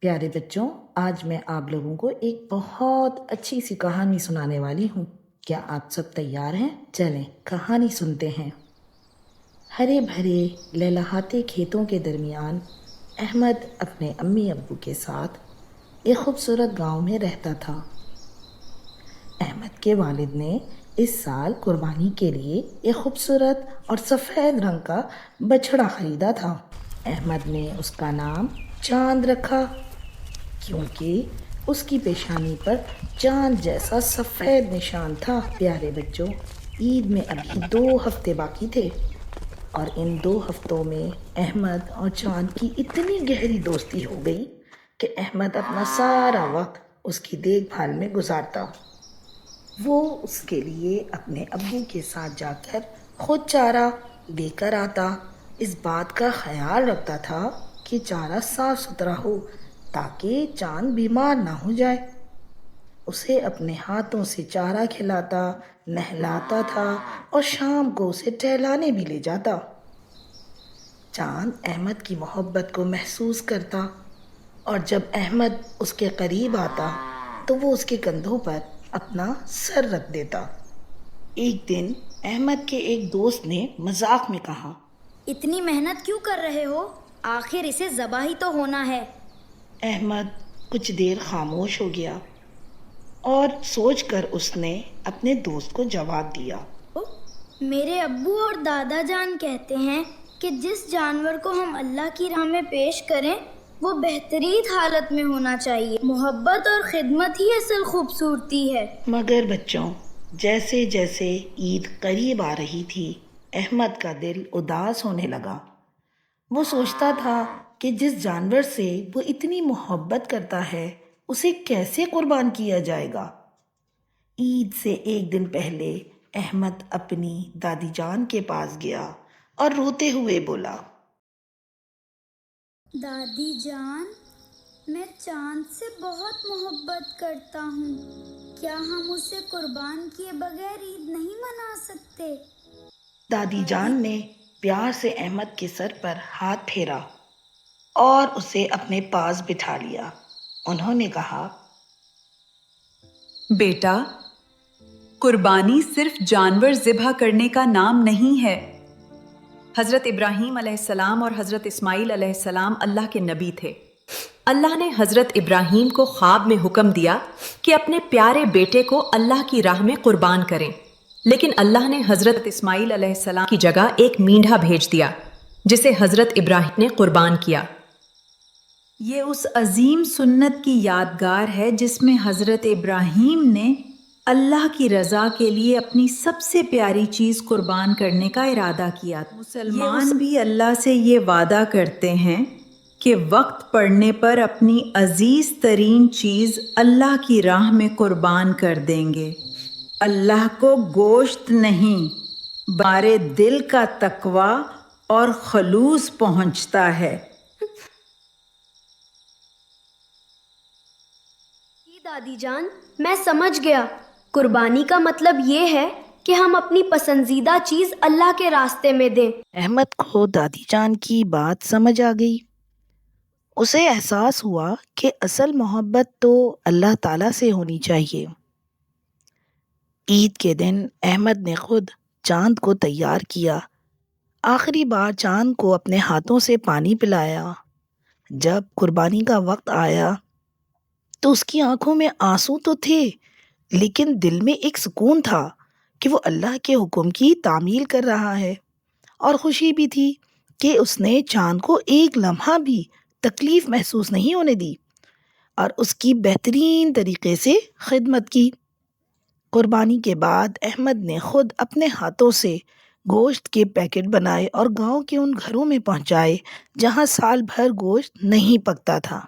پیارے بچوں، آج میں آپ لوگوں کو ایک بہت اچھی سی کہانی سنانے والی ہوں۔ کیا آپ سب تیار ہیں؟ چلیں کہانی سنتے ہیں۔ ہرے بھرے لہلہاتے کھیتوں کے درمیان احمد اپنے امی ابو کے ساتھ ایک خوبصورت گاؤں میں رہتا تھا۔ احمد کے والد نے اس سال قربانی کے لیے ایک خوبصورت اور سفید رنگ کا بچھڑا خریدا تھا۔ احمد نے اس کا نام چاند رکھا کیونکہ اس کی پیشانی پر چاند جیسا سفید نشان تھا۔ پیارے بچوں، عید میں ابھی 2 ہفتے باقی تھے اور ان 2 ہفتوں میں احمد اور چاند کی اتنی گہری دوستی ہو گئی کہ احمد اپنا سارا وقت اس کی دیکھ بھال میں گزارتا۔ وہ اس کے لیے اپنے ابو کے ساتھ جا کر خود چارہ لے کر آتا، اس بات کا خیال رکھتا تھا کہ چارہ صاف ستھرا ہو تاکہ چاند بیمار نہ ہو جائے۔ اسے اپنے ہاتھوں سے چارہ کھلاتا، نہلاتا تھا اور شام کو اسے ٹہلانے بھی لے جاتا۔ چاند احمد کی محبت کو محسوس کرتا اور جب احمد اس کے قریب آتا تو وہ اس کے کندھوں پر اپنا سر رکھ دیتا۔ ایک دن احمد کے ایک دوست نے مذاق میں کہا، اتنی محنت کیوں کر رہے ہو؟ آخر اسے ذبح ہی تو ہونا ہے۔ احمد کچھ دیر خاموش ہو گیا اور سوچ کر اس نے اپنے دوست کو جواب دیا، میرے ابو اور دادا جان کہتے ہیں کہ جس جانور کو ہم اللہ کی راہ میں پیش کریں وہ بہترین حالت میں ہونا چاہیے۔ محبت اور خدمت ہی اصل خوبصورتی ہے۔ مگر بچوں، جیسے جیسے عید قریب آ رہی تھی احمد کا دل اداس ہونے لگا۔ وہ سوچتا تھا کہ جس جانور سے وہ اتنی محبت کرتا ہے اسے کیسے قربان کیا جائے گا۔ عید سے ایک دن پہلے احمد اپنی دادی جان کے پاس گیا اور روتے ہوئے بولا، دادی جان، میں چاند سے بہت محبت کرتا ہوں، کیا ہم اسے قربان کیے بغیر عید نہیں منا سکتے؟ دادی جان نے پیار سے احمد کے سر پر ہاتھ پھیرا اور اسے اپنے پاس بٹھا لیا۔ انہوں نے کہا، بیٹا، قربانی صرف جانور ذبح کرنے کا نام نہیں ہے۔ حضرت ابراہیم علیہ السلام اور حضرت اسماعیل علیہ السلام اللہ کے نبی تھے۔ اللہ نے حضرت ابراہیم کو خواب میں حکم دیا کہ اپنے پیارے بیٹے کو اللہ کی راہ میں قربان کریں، لیکن اللہ نے حضرت اسماعیل علیہ السلام کی جگہ ایک مینڈھا بھیج دیا جسے حضرت ابراہیم نے قربان کیا۔ یہ اس عظیم سنت کی یادگار ہے جس میں حضرت ابراہیم نے اللہ کی رضا کے لیے اپنی سب سے پیاری چیز قربان کرنے کا ارادہ کیا۔ مسلمان بھی اللہ سے یہ وعدہ کرتے ہیں کہ وقت پڑنے پر اپنی عزیز ترین چیز اللہ کی راہ میں قربان کر دیں گے۔ اللہ کو گوشت نہیں، بارے دل کا تقوی اور خلوص پہنچتا ہے۔ دادی جان، میں سمجھ گیا۔ قربانی کا مطلب یہ ہے کہ ہم اپنی پسندیدہ چیز اللہ کے راستے میں دیں۔ احمد کو دادی جان کی بات سمجھ آ گئی۔ اسے احساس ہوا کہ اصل محبت تو اللہ تعالیٰ سے ہونی چاہیے۔ عید کے دن احمد نے خود چاند کو تیار کیا، آخری بار چاند کو اپنے ہاتھوں سے پانی پلایا۔ جب قربانی کا وقت آیا تو اس کی آنکھوں میں آنسو تو تھے، لیکن دل میں ایک سکون تھا کہ وہ اللہ کے حکم کی تعمیل کر رہا ہے، اور خوشی بھی تھی کہ اس نے چاند کو ایک لمحہ بھی تکلیف محسوس نہیں ہونے دی اور اس کی بہترین طریقے سے خدمت کی۔ قربانی کے بعد احمد نے خود اپنے ہاتھوں سے گوشت کے پیکٹ بنائے اور گاؤں کے ان گھروں میں پہنچائے جہاں سال بھر گوشت نہیں پکتا تھا۔